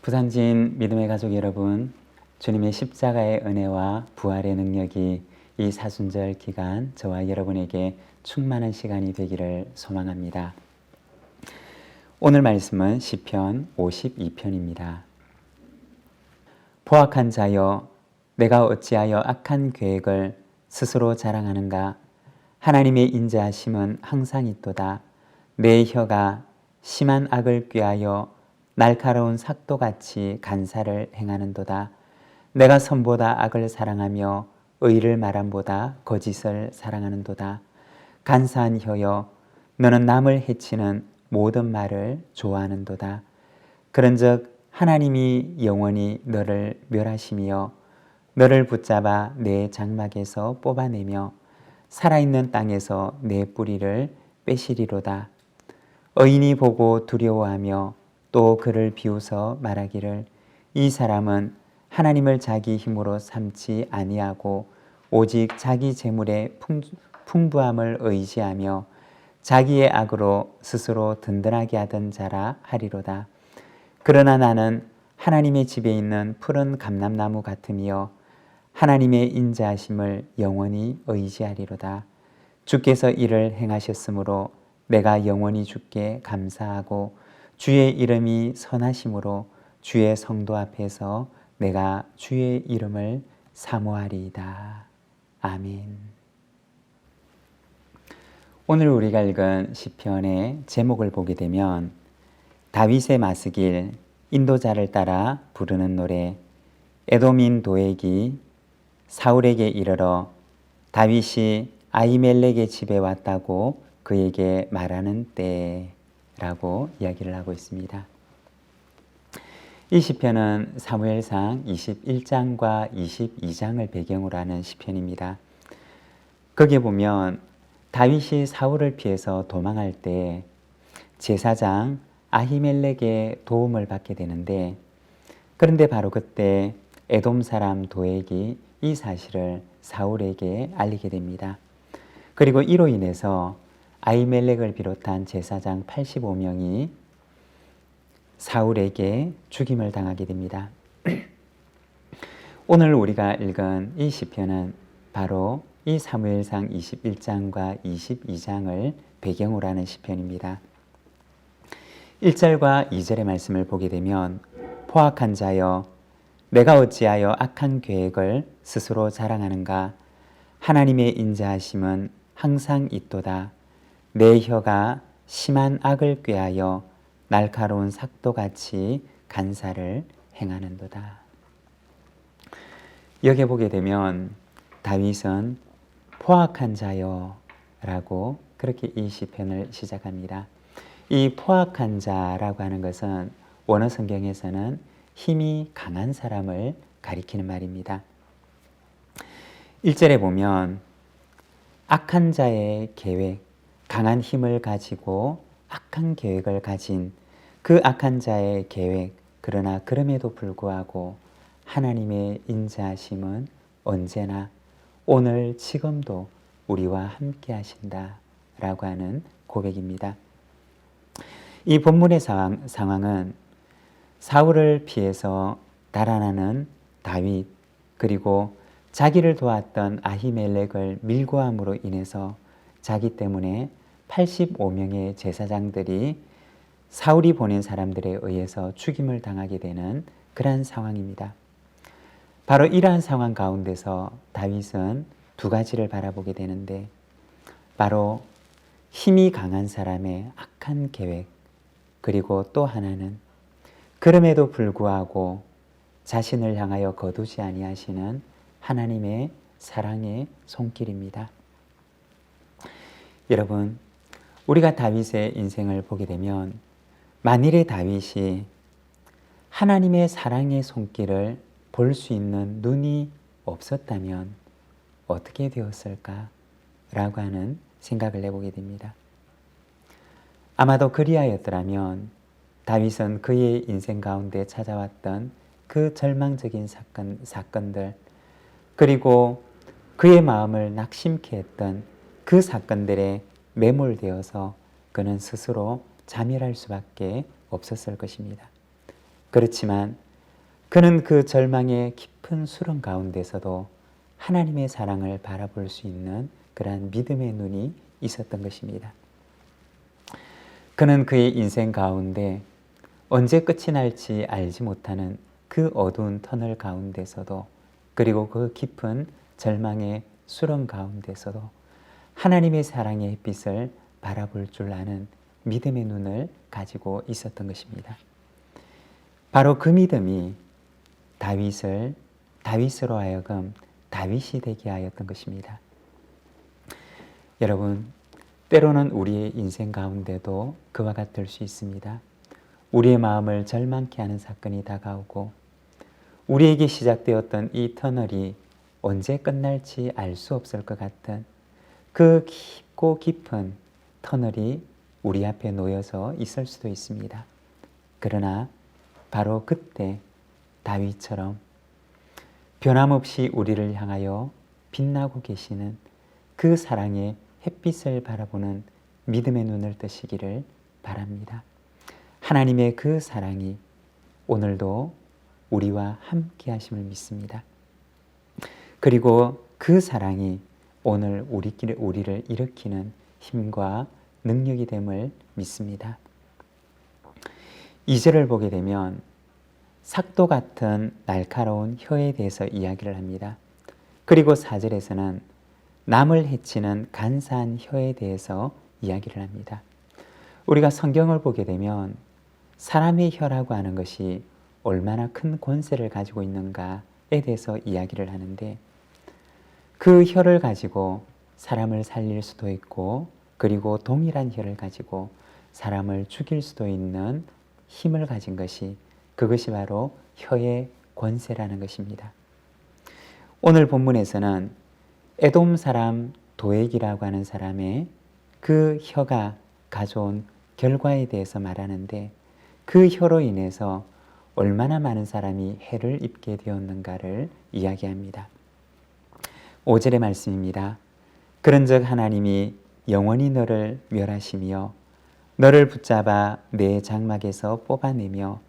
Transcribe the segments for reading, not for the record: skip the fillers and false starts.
부산진 믿음의 가족 여러분, 주님의 십자가의 은혜와 부활의 능력이 이 사순절 기간 저와 여러분에게 충만한 시간이 되기를 소망합니다. 오늘 말씀은 시편 52편입니다. 포악한 자여, 내가 어찌하여 악한 계획을 스스로 자랑하는가? 하나님의 인자하심은 항상 있도다. 내 혀가 심한 악을 꾀하여 날카로운 삭도같이 간사를 행하는도다. 내가 선보다 악을 사랑하며 의를 말함보다 거짓을 사랑하는도다. 간사한 혀여, 너는 남을 해치는 모든 말을 좋아하는도다. 그런즉 하나님이 영원히 너를 멸하시며 너를 붙잡아 내 장막에서 뽑아내며 살아있는 땅에서 내 뿌리를 빼시리로다. 의인이 보고 두려워하며 또 그를 비웃어 말하기를 이 사람은 하나님을 자기 힘으로 삼지 아니하고 오직 자기 재물의 풍부함을 의지하며 자기의 악으로 스스로 든든하게 하던 자라 하리로다. 그러나 나는 하나님의 집에 있는 푸른 감람나무 같으며 하나님의 인자하심을 영원히 의지하리로다. 주께서 이를 행하셨으므로 내가 영원히 주께 감사하고 주의 이름이 선하심으로 주의 성도 앞에서 내가 주의 이름을 사모하리이다. 아멘. 오늘 우리가 읽은 시편의 제목을 보게 되면 다윗의 마스길, 인도자를 따라 부르는 노래, 에돔인 도액이 사울에게 이르러 다윗이 아히멜렉의 집에 왔다고 그에게 말하는 때라고 이야기를 하고 있습니다. 이 시편은 사무엘상 21장과 22장을 배경으로 하는 시편입니다. 거기에 보면 다윗이 사울을 피해서 도망할 때 제사장 아히멜렉의 도움을 받게 되는데, 그런데 바로 그때 에돔 사람 도액이 이 사실을 사울에게 알리게 됩니다. 그리고 이로 인해서 아히멜렉을 비롯한 제사장 85명이 사울에게 죽임을 당하게 됩니다. 오늘 우리가 읽은 이 시편은 바로 이 사무엘상 21장과 22장을 배경으로 하는 시편입니다. 1절과 2절의 말씀을 보게 되면 포악한 자여, 내가 어찌하여 악한 계획을 스스로 자랑하는가? 하나님의 인자하심은 항상 있도다. 내 혀가 심한 악을 꾀하여 날카로운 삭도같이 간사를 행하는도다. 여기 보게 되면 다윗은 포악한 자여 라고 그렇게 이 시편을 시작합니다. 이 포악한 자라고 하는 것은 원어 성경에서는 힘이 강한 사람을 가리키는 말입니다. 1절에 보면 악한 자의 계획, 강한 힘을 가지고 악한 계획을 가진 그 악한 자의 계획, 그러나 그럼에도 불구하고 하나님의 인자하심은 언제나 오늘 지금도 우리와 함께 하신다 라고 하는 고백입니다. 이 본문의 상황은 사울을 피해서 달아나는 다윗, 그리고 자기를 도왔던 아히멜렉을 밀고함으로 인해서 자기 때문에 85명의 제사장들이 사울이 보낸 사람들에 의해서 죽임을 당하게 되는 그러한 상황입니다. 바로 이러한 상황 가운데서 다윗은 두 가지를 바라보게 되는데, 바로 힘이 강한 사람의 악한 계획, 그리고 또 하나는 그럼에도 불구하고 자신을 향하여 거두지 아니하시는 하나님의 사랑의 손길입니다. 여러분, 우리가 다윗의 인생을 보게 되면 만일에 다윗이 하나님의 사랑의 손길을 볼 수 있는 눈이 없었다면 어떻게 되었을까? 라고 하는 생각을 해보게 됩니다. 아마도 그리하였더라면 다윗은 그의 인생 가운데 찾아왔던 그 절망적인 사건들, 그리고 그의 마음을 낙심케 했던 그 사건들에 매몰되어서 그는 스스로 자멸할 수밖에 없었을 것입니다. 그렇지만 그는 그 절망의 깊은 수렁 가운데서도 하나님의 사랑을 바라볼 수 있는 그러한 믿음의 눈이 있었던 것입니다. 그는 그의 인생 가운데 언제 끝이 날지 알지 못하는 그 어두운 터널 가운데서도, 그리고 그 깊은 절망의 수렁 가운데서도 하나님의 사랑의 햇빛을 바라볼 줄 아는 믿음의 눈을 가지고 있었던 것입니다. 바로 그 믿음이 다윗으로 하여금 다윗이 되게 하였던 것입니다. 여러분, 때로는 우리의 인생 가운데도 그와 같을 수 있습니다. 우리의 마음을 절망케 하는 사건이 다가오고 우리에게 시작되었던 이 터널이 언제 끝날지 알 수 없을 것 같은 그 깊고 깊은 터널이 우리 앞에 놓여서 있을 수도 있습니다. 그러나 바로 그때 다윗처럼 변함없이 우리를 향하여 빛나고 계시는 그 사랑의 햇빛을 바라보는 믿음의 눈을 뜨시기를 바랍니다. 하나님의 그 사랑이 오늘도 우리와 함께 하심을 믿습니다. 그리고 그 사랑이 오늘 우리를 일으키는 힘과 능력이 됨을 믿습니다. 2절을 보게 되면 삭도 같은 날카로운 혀에 대해서 이야기를 합니다. 그리고 4절에서는 남을 해치는 간사한 혀에 대해서 이야기를 합니다. 우리가 성경을 보게 되면 사람의 혀라고 하는 것이 얼마나 큰 권세를 가지고 있는가에 대해서 이야기를 하는데, 그 혀를 가지고 사람을 살릴 수도 있고, 그리고 동일한 혀를 가지고 사람을 죽일 수도 있는 힘을 가진 것이, 그것이 바로 혀의 권세라는 것입니다. 오늘 본문에서는 에돔 사람 도액이라고 하는 사람의 그 혀가 가져온 결과에 대해서 말하는데, 그 혀로 인해서 얼마나 많은 사람이 해를 입게 되었는가를 이야기합니다. 5절의 말씀입니다. 그런즉 하나님이 영원히 너를 멸하시며 너를 붙잡아 내 장막에서 뽑아내며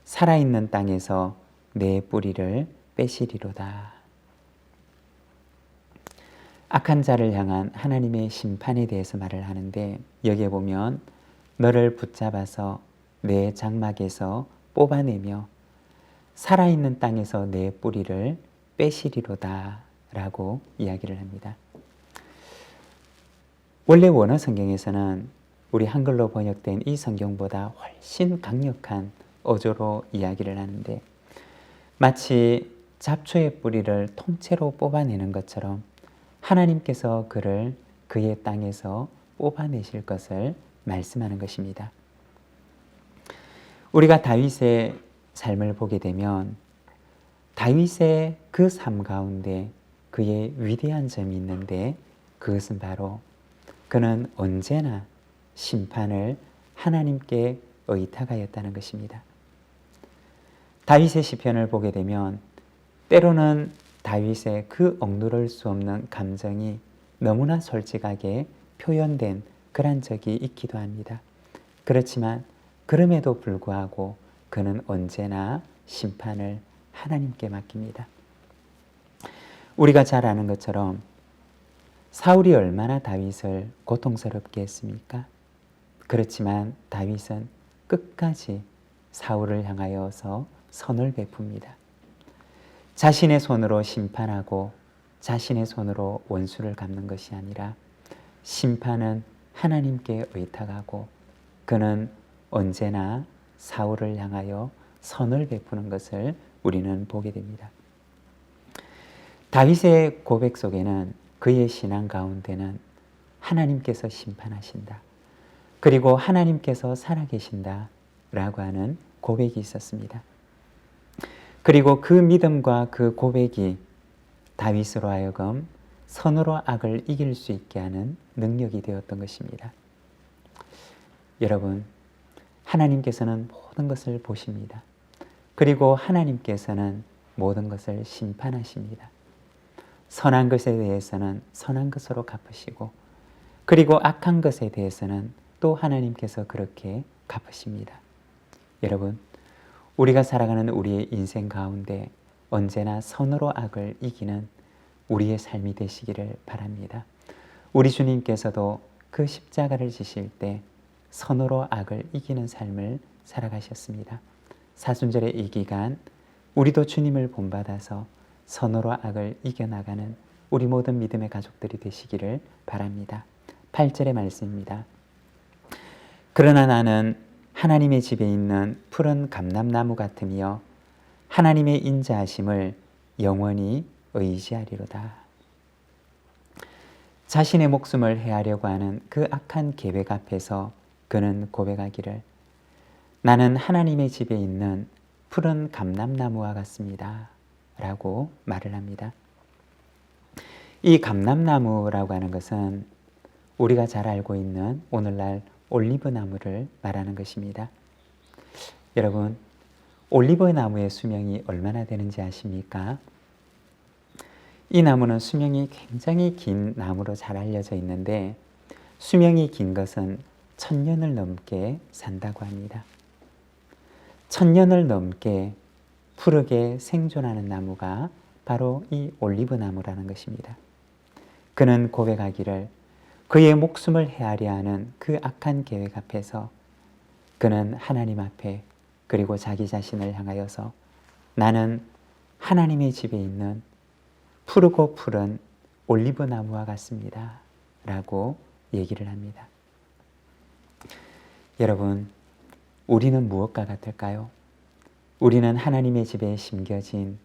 살아있는 땅에서 내 뿌리를 빼시리로다. 악한 자를 향한 하나님의 심판에 대해서 말을 하는데, 여기에 보면 너를 붙잡아서 내 장막에서 뽑아내며 살아있는 땅에서 내 뿌리를 빼시리로다 라고 이야기를 합니다. 원래 원어 성경에서는 우리 한글로 번역된 이 성경보다 훨씬 강력한 어조로 이야기를 하는데, 마치 잡초의 뿌리를 통째로 뽑아내는 것처럼 하나님께서 그를 그의 땅에서 뽑아내실 것을 말씀하는 것입니다. 우리가 다윗의 삶을 보게 되면 다윗의 그 삶 가운데 그의 위대한 점이 있는데, 그것은 바로 그는 언제나 심판을 하나님께 의탁하였다는 것입니다. 다윗의 시편을 보게 되면 때로는 다윗의 그 억누를 수 없는 감정이 너무나 솔직하게 표현된 그런 적이 있기도 합니다. 그렇지만 그럼에도 불구하고 그는 언제나 심판을 하나님께 맡깁니다. 우리가 잘 아는 것처럼 사울이 얼마나 다윗을 고통스럽게 했습니까? 그렇지만 다윗은 끝까지 사울을 향하여서 선을 베풉니다. 자신의 손으로 심판하고 자신의 손으로 원수를 갚는 것이 아니라 심판은 하나님께 의탁하고, 그는 언제나 사울을 향하여 선을 베푸는 것을 우리는 보게 됩니다. 다윗의 고백 속에는, 그의 신앙 가운데는 하나님께서 심판하신다, 그리고 하나님께서 살아계신다 라고 하는 고백이 있었습니다. 그리고 그 믿음과 그 고백이 다윗으로 하여금 선으로 악을 이길 수 있게 하는 능력이 되었던 것입니다. 여러분, 하나님께서는 모든 것을 보십니다. 그리고 하나님께서는 모든 것을 심판하십니다. 선한 것에 대해서는 선한 것으로 갚으시고, 그리고 악한 것에 대해서는 또 하나님께서 그렇게 갚으십니다. 여러분, 우리가 살아가는 우리의 인생 가운데 언제나 선으로 악을 이기는 우리의 삶이 되시기를 바랍니다. 우리 주님께서도 그 십자가를 지실 때 선으로 악을 이기는 삶을 살아가셨습니다. 사순절의 이 기간 우리도 주님을 본받아서 선으로 악을 이겨나가는 우리 모든 믿음의 가족들이 되시기를 바랍니다. 8절의 말씀입니다. 그러나 나는 하나님의 집에 있는 푸른 감람나무 같으며 하나님의 인자하심을 영원히 의지하리로다. 자신의 목숨을 해하려고 하는 그 악한 계획 앞에서 그는 고백하기를 나는 하나님의 집에 있는 푸른 감람나무와 같습니다. 라고 말을 합니다. 이 감람나무라고 하는 것은 우리가 잘 알고 있는 오늘날 올리브나무를 말하는 것입니다. 여러분, 올리브나무의 수명이 얼마나 되는지 아십니까? 이 나무는 수명이 굉장히 긴 나무로 잘 알려져 있는데 수명이 긴 것은 1000년을 넘게 산다고 합니다. 1000년을 넘게 푸르게 생존하는 나무가 바로 이 올리브나무라는 것입니다. 그는 고백하기를 그의 목숨을 해하려 하는 그 악한 계획 앞에서 그는 하나님 앞에 그리고 자기 자신을 향하여서 나는 하나님의 집에 있는 푸르고 푸른 올리브나무와 같습니다. 라고 얘기를 합니다. 여러분, 우리는 무엇과 같을까요? 우리는 하나님의 집에 심겨진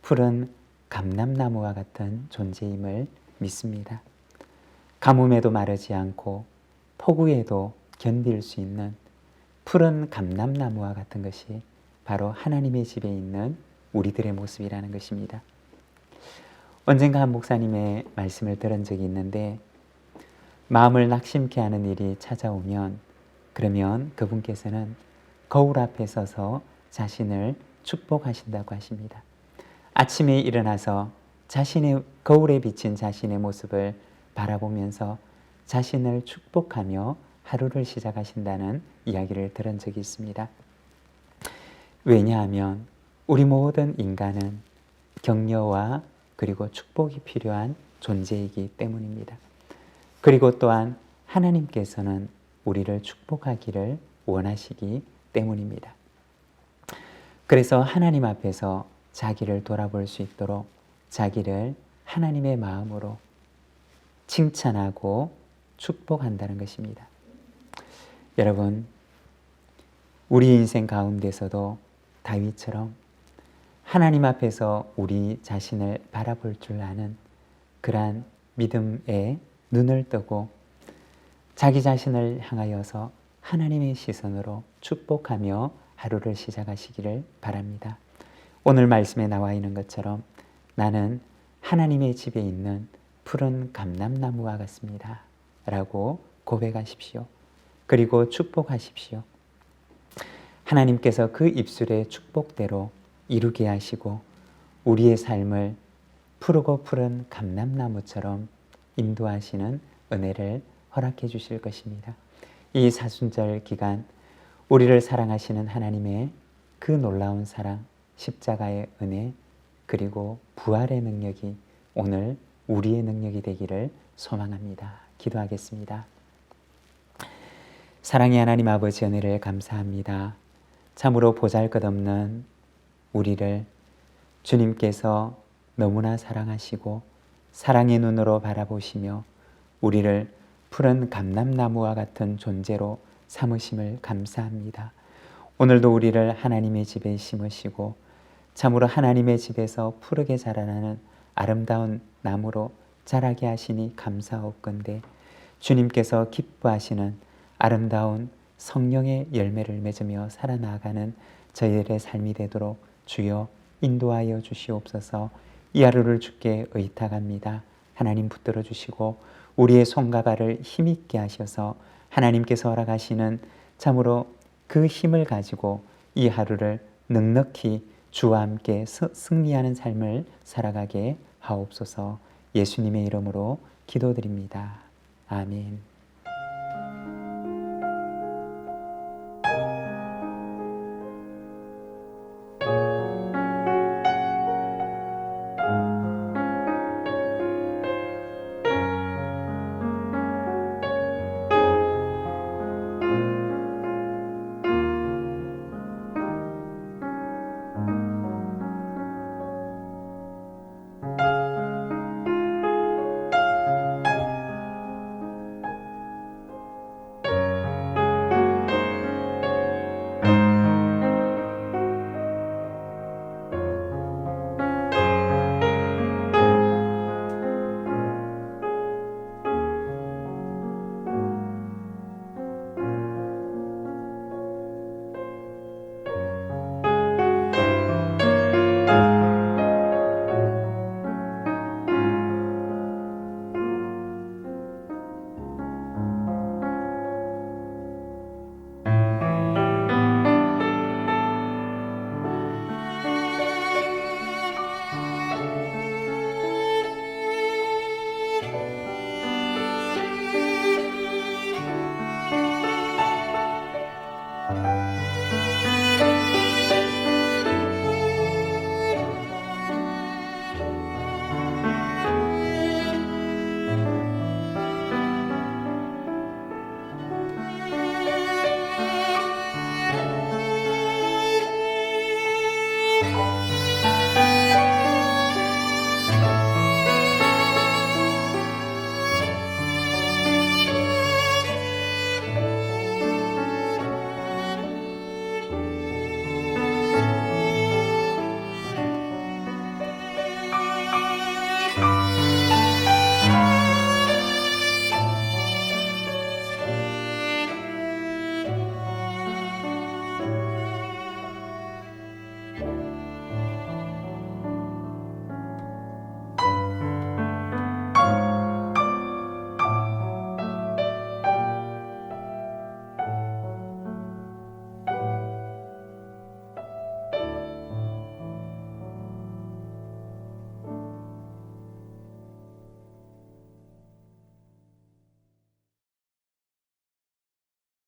푸른 감람나무와 같은 존재임을 믿습니다. 가뭄에도 마르지 않고 폭우에도 견딜 수 있는 푸른 감람나무와 같은 것이 바로 하나님의 집에 있는 우리들의 모습이라는 것입니다. 언젠가 한 목사님의 말씀을 들은 적이 있는데 마음을 낙심케 하는 일이 찾아오면 그러면 그분께서는 거울 앞에 서서 자신을 축복하신다고 하십니다. 아침에 일어나서 자신의 거울에 비친 자신의 모습을 바라보면서 자신을 축복하며 하루를 시작하신다는 이야기를 들은 적이 있습니다. 왜냐하면 우리 모든 인간은 격려와 그리고 축복이 필요한 존재이기 때문입니다. 그리고 또한 하나님께서는 우리를 축복하기를 원하시기 때문입니다. 그래서 하나님 앞에서 자기를 돌아볼 수 있도록 자기를 하나님의 마음으로 칭찬하고 축복한다는 것입니다. 여러분, 우리 인생 가운데서도 다윗처럼 하나님 앞에서 우리 자신을 바라볼 줄 아는 그러한 믿음에 눈을 뜨고 자기 자신을 향하여서 하나님의 시선으로 축복하며 하루를 시작하시기를 바랍니다. 오늘 말씀에 나와 있는 것처럼 나는 하나님의 집에 있는 푸른 감람나무와 같습니다. 라고 고백하십시오. 그리고 축복하십시오. 하나님께서 그 입술의 축복대로 이루게 하시고 우리의 삶을 푸르고 푸른 감람나무처럼 인도하시는 은혜를 허락해 주실 것입니다. 이 사순절 기간 우리를 사랑하시는 하나님의 그 놀라운 사랑, 십자가의 은혜, 그리고 부활의 능력이 오늘 우리의 능력이 되기를 소망합니다. 기도하겠습니다. 사랑의 하나님 아버지 은혜를 감사합니다. 참으로 보잘것없는 우리를 주님께서 너무나 사랑하시고 사랑의 눈으로 바라보시며 우리를 푸른 감람나무와 같은 존재로 삼으심을 감사합니다. 오늘도 우리를 하나님의 집에 심으시고 참으로 하나님의 집에서 푸르게 자라나는 아름다운 나무로 자라게 하시니 감사옵건대 주님께서 기뻐하시는 아름다운 성령의 열매를 맺으며 살아나가는 저희들의 삶이 되도록 주여 인도하여 주시옵소서. 이 하루를 주께 의탁합니다. 하나님 붙들어 주시고 우리의 손과 발을 힘있게 하셔서 하나님께서 허락하시는 참으로 그 힘을 가지고 이 하루를 넉넉히 주와 함께 승리하는 삶을 살아가게 하옵소서. 예수님의 이름으로 기도드립니다. 아멘.